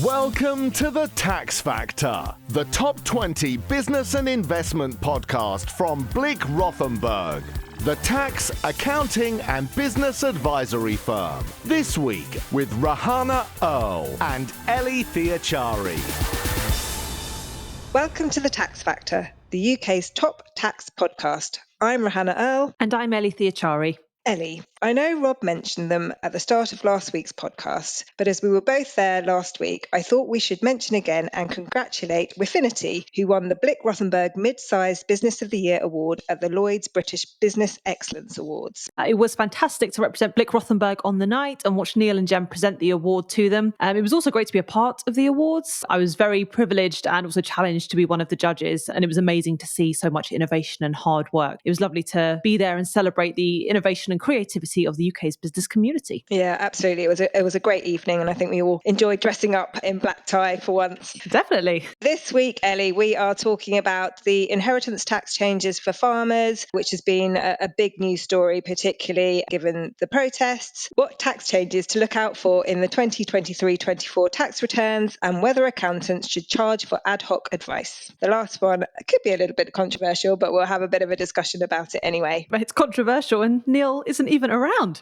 Welcome to The Tax Factor, the top 20 business and investment podcast from Blick Rothenberg, the tax, accounting and business advisory firm. This week with Rehana, Earle and Earle Theochari. Welcome to The Tax Factor, the UK's top tax podcast. I'm Rehana, Earle. And I'm Earle Theochari. Earle, I know Rob mentioned them at the start of last week's podcast, but as we were both there last week, I thought we should mention again and congratulate Wifinity, who won the Blick Rothenberg Mid-Sized Business of the Year Award at the Lloyd's British Business Excellence Awards. It was fantastic to represent Blick Rothenberg on the night and watch Neil and Jem present the award to them. It was also great to be a part of the awards. I was very privileged and also challenged to be one of the judges, and it was amazing to see so much innovation and hard work. It was lovely to be there and celebrate the innovation and creativity of the UK's business community. Yeah, absolutely. It was a great evening, and I think we all enjoyed dressing up in black tie for once. Definitely. This week, Earle, we are talking about the inheritance tax changes for farmers, which has been a big news story, particularly given the protests, what tax changes to look out for in the 2023-24 tax returns, and whether accountants should charge for ad hoc advice. The last one could be a little bit controversial, but we'll have a bit of a discussion about it anyway. It's controversial and Neil isn't even around.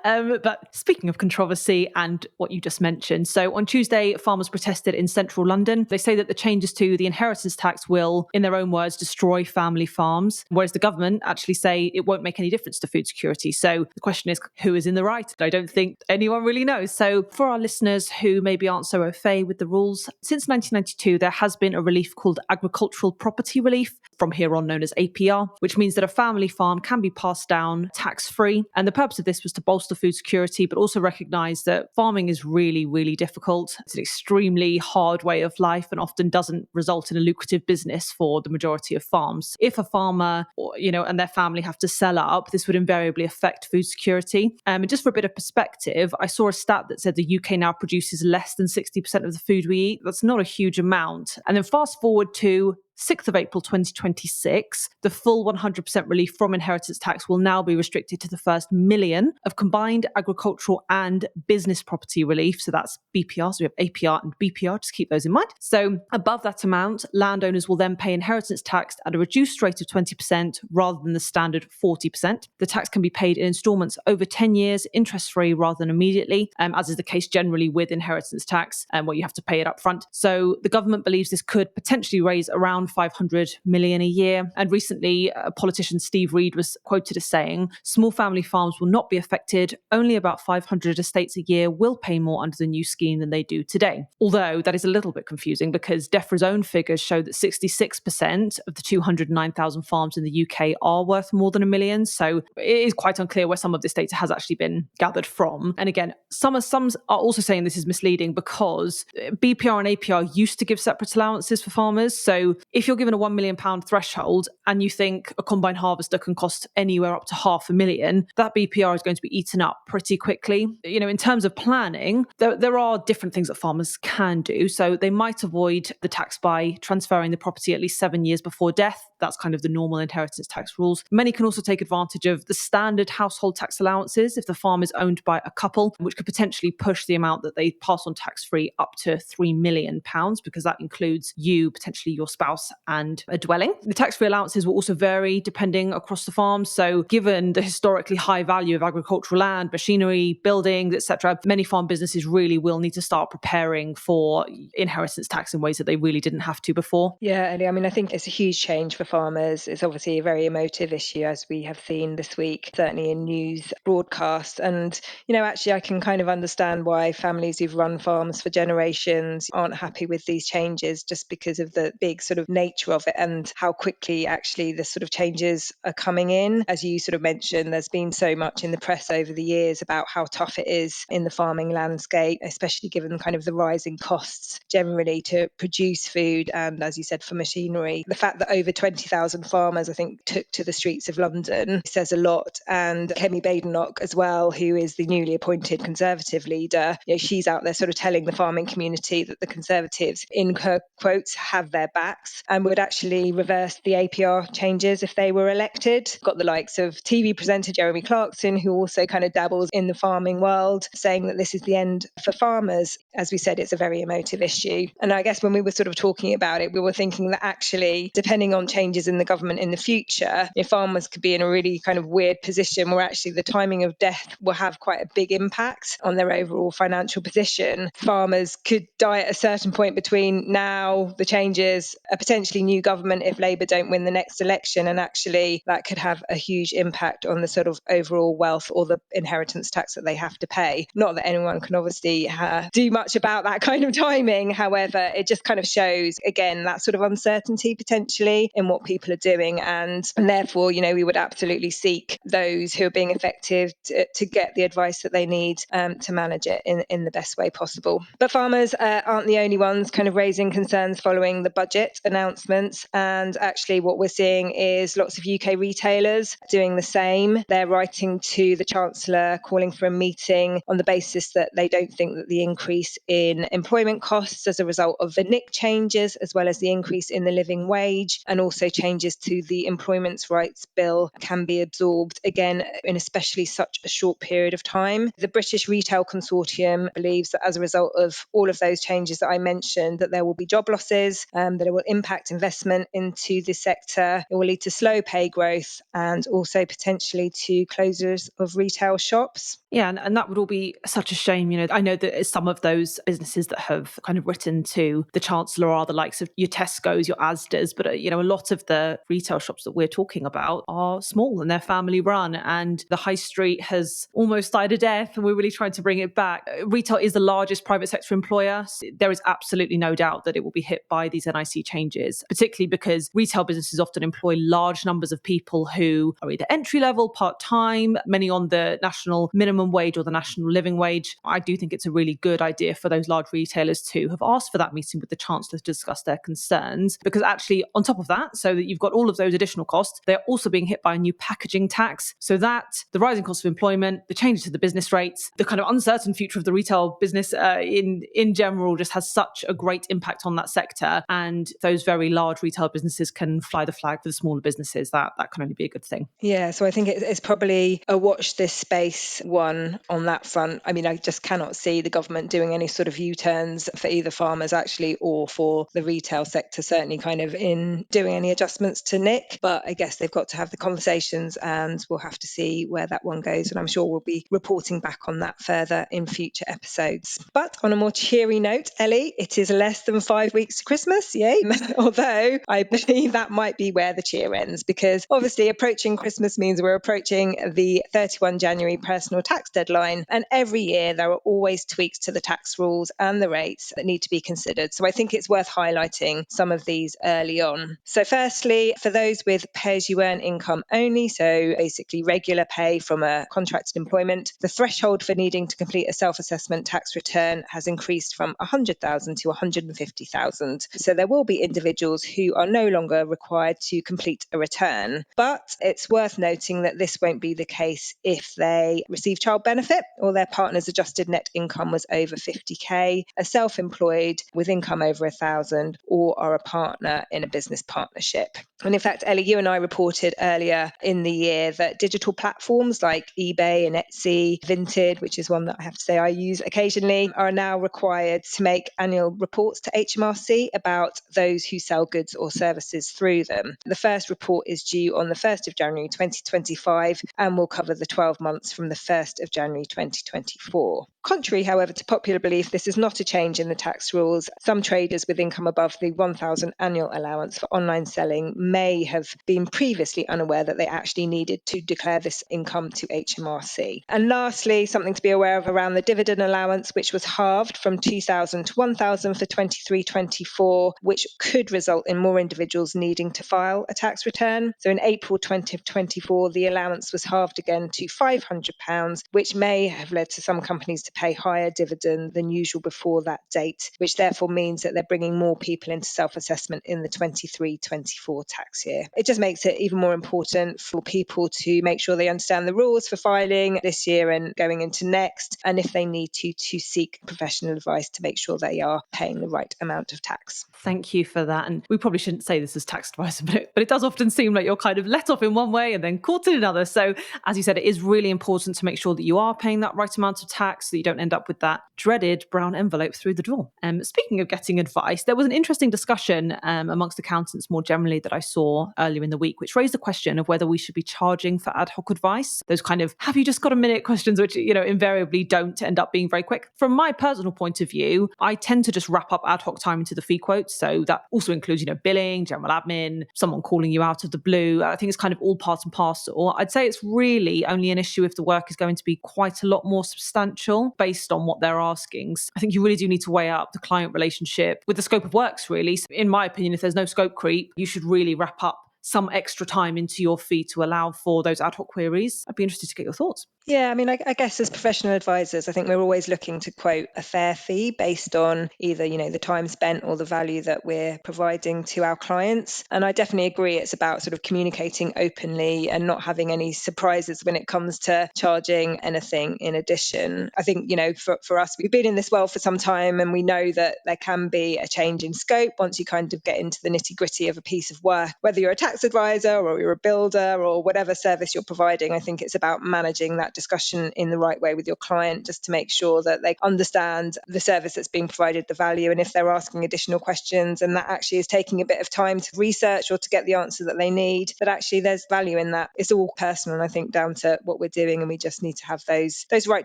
But speaking of controversy and what you just mentioned, so on Tuesday, farmers protested in central London. They say that the changes to the inheritance tax will, in their own words, destroy family farms, whereas the government actually say it won't make any difference to food security. So the question is, who is in the right? I don't think anyone really knows. So for our listeners who maybe aren't so au fait with the rules, since 1992, there has been a relief called agricultural property relief, from here on known as APR, which means that a family farm can be passed down tax-free. And the purpose of this was to bolster food security, but also recognise that farming is really, really difficult. It's an extremely hard way of life and often doesn't result in a lucrative business for the majority of farms. If a farmer and their family have to sell up, this would invariably affect food security. And just for a bit of perspective, I saw a stat that said the UK now produces less than 60% of the food we eat. That's not a huge amount. And then fast forward to 6th of April 2026, the full 100% relief from inheritance tax will now be restricted to the first million of combined agricultural and business property relief. So that's BPR. So we have APR and BPR, just keep those in mind. So above that amount, landowners will then pay inheritance tax at a reduced rate of 20% rather than the standard 40%. The tax can be paid in instalments over 10 years, interest-free rather than immediately, as is the case generally with inheritance tax, where you have to pay it up front. So the government believes this could potentially raise around 500 million a year. And recently, politician Steve Reed was quoted as saying, small family farms will not be affected. Only about 500 estates a year will pay more under the new scheme than they do today. Although that is a little bit confusing because DEFRA's own figures show that 66% of the 209,000 farms in the UK are worth more than $1 million. So it is quite unclear where some of this data has actually been gathered from. And again, some are also saying this is misleading because BPR and APR used to give separate allowances for farmers. So if you're given a £1 million threshold and you think a combine harvester can cost anywhere up to £500,000, that BPR is going to be eaten up pretty quickly. In terms of planning, there are different things that farmers can do. So they might avoid the tax by transferring the property at least 7 years before death. That's kind of the normal inheritance tax rules. Many can also take advantage of the standard household tax allowances if the farm is owned by a couple, which could potentially push the amount that they pass on tax-free up to £3 million, because that includes you, potentially your spouse, and a dwelling. The tax-free allowances will also vary depending across the farm. So given the historically high value of agricultural land, machinery, buildings, etc., many farm businesses really will need to start preparing for inheritance tax in ways that they really didn't have to before. Yeah, Earle, I think it's a huge change for farmers. It's obviously a very emotive issue, as we have seen this week, certainly in news broadcasts. And, actually I can kind of understand why families who've run farms for generations aren't happy with these changes, just because of the big sort of nature of it and how quickly actually the sort of changes are coming in. As you sort of mentioned, there's been so much in the press over the years about how tough it is in the farming landscape, especially given kind of the rising costs generally to produce food and, as you said, for machinery. The fact that over 20% 20,000 farmers, I think, took to the streets of London. It says a lot. And Kemi Badenoch as well, who is the newly appointed Conservative leader, she's out there sort of telling the farming community that the Conservatives, in her quotes, have their backs and would actually reverse the APR changes if they were elected. Got the likes of TV presenter Jeremy Clarkson, who also kind of dabbles in the farming world, saying that this is the end for farmers. As we said, it's a very emotive issue. And I guess when we were sort of talking about it, we were thinking that actually, depending on changes in the government in the future, farmers could be in a really kind of weird position where actually the timing of death will have quite a big impact on their overall financial position. Farmers could die at a certain point between now, the changes, a potentially new government if Labour don't win the next election, and actually that could have a huge impact on the sort of overall wealth or the inheritance tax that they have to pay. Not that anyone can obviously do much about that kind of timing. However, it just kind of shows, again, that sort of uncertainty potentially in what people are doing. And therefore, we would absolutely seek those who are being affected to get the advice that they need to manage it in the best way possible. But farmers aren't the only ones kind of raising concerns following the budget announcements. And actually what we're seeing is lots of UK retailers doing the same. They're writing to the Chancellor calling for a meeting on the basis that they don't think that the increase in employment costs as a result of the NIC changes, as well as the increase in the living wage and also changes to the Employment Rights Bill, can be absorbed, again, in especially such a short period of time. The British Retail Consortium believes that as a result of all of those changes that I mentioned, that there will be job losses, that it will impact investment into the sector, it will lead to slow pay growth and also potentially to closures of retail shops. Yeah, and that would all be such a shame. I know that some of those businesses that have kind of written to the Chancellor are the likes of your Tesco's, your Asda's, but a lot of the retail shops that we're talking about are small and they're family run, and the high street has almost died a death and we're really trying to bring it back. Retail is the largest private sector employer. So there is absolutely no doubt that it will be hit by these NIC changes, particularly because retail businesses often employ large numbers of people who are either entry level, part-time, many on the national minimum wage or the national living wage. I do think it's a really good idea for those large retailers to have asked for that meeting with the Chancellor to discuss their concerns, because actually on top of that, so that you've got all of those additional costs, they're also being hit by a new packaging tax, so that the rising cost of employment, the changes to the business rates, the kind of uncertain future of the retail business in general just has such a great impact on that sector, and those very large retail businesses can fly the flag for the smaller businesses. That can only be a good thing. Yeah, so I think it's probably a watch this space one on that front. I mean, I just cannot see the government doing any sort of U-turns for either farmers actually or for the retail sector, certainly kind of in doing any adjustments to NIC. But I guess they've got to have the conversations and we'll have to see where that one goes. And I'm sure we'll be reporting back on that further in future episodes. But on a more cheery note, Ellie, it is less than 5 weeks to Christmas, yay! Although I believe that might be where the cheer ends, because obviously approaching Christmas means we're approaching the 31 January personal tax deadline, and every year there are always tweaks to the tax rules and the rates that need to be considered. So I think it's worth highlighting some of these early on. So firstly, for those with pay-as-you-earn income only, so basically regular pay from a contracted employment, the threshold for needing to complete a self-assessment tax return has increased from 100,000 to 150,000. So there will be individuals who are no longer required to complete a return. But it's worth noting that this won't be the case if they receive child benefit or their partner's adjusted net income was over 50k, are self-employed with income over 1,000, or are a partner in a business partnership. And in fact, Ellie, you and I reported earlier in the year that digital platforms like eBay and Etsy, Vinted, which is one that I have to say I use occasionally, are now required to make annual reports to HMRC about those who sell goods or services through them. The first report is due on the 1st of January 2025 and will cover the 12 months from the 1st of January 2024. Contrary, however, to popular belief, this is not a change in the tax rules. Some traders with income above the 1,000 annual allowance for online selling may have been previously unaware that they actually needed to declare this income to HMRC. And lastly, something to be aware of around the dividend allowance, which was halved from 2,000 to 1,000 for 23-24, which could result in more individuals needing to file a tax return. So in April 2024, the allowance was halved again to £500, which may have led to some companies to pay higher dividend than usual before that date, which therefore means that they're bringing more people into self-assessment in the 23-24 tax tax year. It just makes it even more important for people to make sure they understand the rules for filing this year and going into next, and if they need to seek professional advice to make sure they are paying the right amount of tax. Thank you for that. And we probably shouldn't say this as tax advice, but it does often seem like you're kind of let off in one way and then caught in another. So as you said, it is really important to make sure that you are paying that right amount of tax so that you don't end up with that dreaded brown envelope through the door. Speaking of getting advice, there was an interesting discussion amongst accountants more generally that I saw earlier in the week, which raised the question of whether we should be charging for ad hoc advice. Those kind of, have you just got a minute questions, which, invariably don't end up being very quick. From my personal point of view, I tend to just wrap up ad hoc time into the fee quotes. So that also includes, billing, general admin, someone calling you out of the blue. I think it's kind of all part and parcel. I'd say it's really only an issue if the work is going to be quite a lot more substantial based on what they're asking. I think you really do need to weigh up the client relationship with the scope of works, really. So in my opinion, if there's no scope creep, you should really wrap up some extra time into your fee to allow for those ad hoc queries. I'd be interested to get your thoughts. Yeah, I guess as professional advisors, I think we're always looking to quote a fair fee based on either, the time spent or the value that we're providing to our clients. And I definitely agree it's about sort of communicating openly and not having any surprises when it comes to charging anything in addition. I think, for us, we've been in this world for some time and we know that there can be a change in scope once you kind of get into the nitty-gritty of a piece of work. Whether you're a tax advisor or you're a builder or whatever service you're providing, I think it's about managing that discussion in the right way with your client, just to make sure that they understand the service that's being provided, the value, and if they're asking additional questions and that actually is taking a bit of time to research or to get the answer that they need, that actually there's value in that. It's all personal, I think, down to what we're doing, and we just need to have those right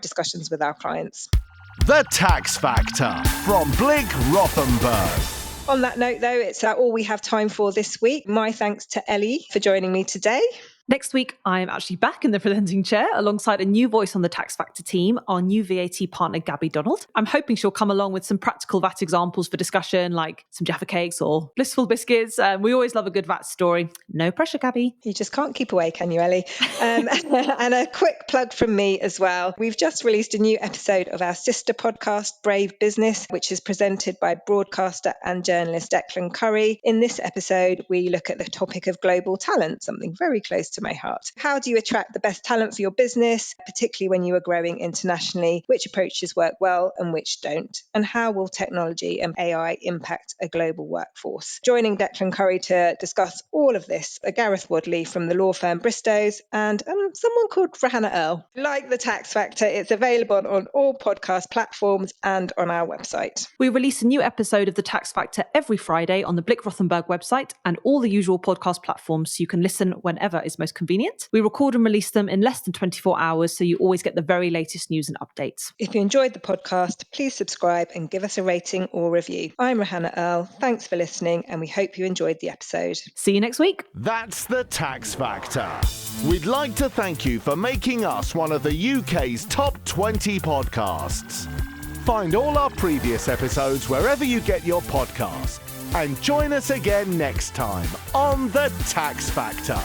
discussions with our clients. The Tax Factor from Blick Rothenberg. On that note, though, it's all we have time for this week. My thanks to Earle for joining me today. Next week, I'm actually back in the presenting chair alongside a new voice on the Tax Factor team, our new VAT partner, Gabby Donald. I'm hoping she'll come along with some practical VAT examples for discussion, like some Jaffa cakes or blissful biscuits. We always love a good VAT story. No pressure, Gabby. You just can't keep away, can you, Earle? And a quick plug from me as well. We've just released a new episode of our sister podcast, Brave Business, which is presented by broadcaster and journalist Declan Curry. In this episode, we look at the topic of global talent, something very close to my heart. How do you attract the best talent for your business, particularly when you are growing internationally? Which approaches work well and which don't? And how will technology and AI impact a global workforce? Joining Declan Curry to discuss all of this are Gareth Wadley from the law firm Bristow's and someone called Rehana Earle. Like the Tax Factor, it's available on all podcast platforms and on our website. We release a new episode of the Tax Factor every Friday on the Blick Rothenberg website and all the usual podcast platforms, so you can listen whenever is most convenient. We record and release them in less than 24 hours, so you always get the very latest news and updates. If you enjoyed the podcast, please subscribe and give us a rating or review. I'm Rehana Earle. Thanks for listening, and we hope you enjoyed the episode. See you next week. That's the Tax Factor. We'd like to thank you for making us one of the UK's top 20 podcasts. Find all our previous episodes wherever you get your podcasts. And join us again next time on The Tax Factor.